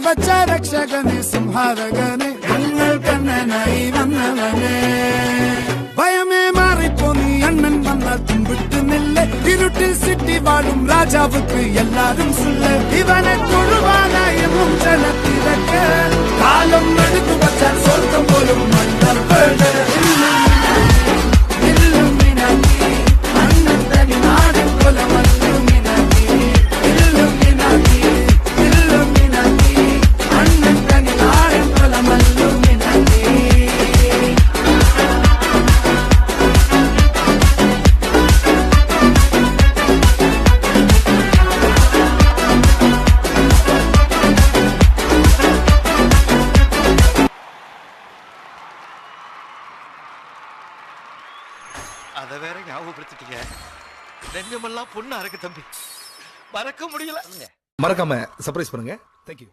வச்ச ரக்ஷகனே சிம்ஹாரகனே எங்கள் கண்ணனாய் வந்தவனே பயமே மாறிப்போ நீ அண்ணன் வந்தால் தும்பிட்டு நில்ல இருட்டில் சிட்டி வாழும் ராஜாவுக்கு எல்லாரும் சொல்ல இவனை தொழுவானாயும் ஜனத்திறக்க காலம் எடுத்து வச்சால் சொர்க்கம் போலும் மன்னர் அத வேற ஞாபகப்படுத்திட்டீங்க. நெஞ்சமெல்லாம் பொண்ணா இருக்கு தம்பி, மறக்க முடியல. மறக்காம சர்ப்ரைஸ் பண்ணுங்க. தேங்க்யூ.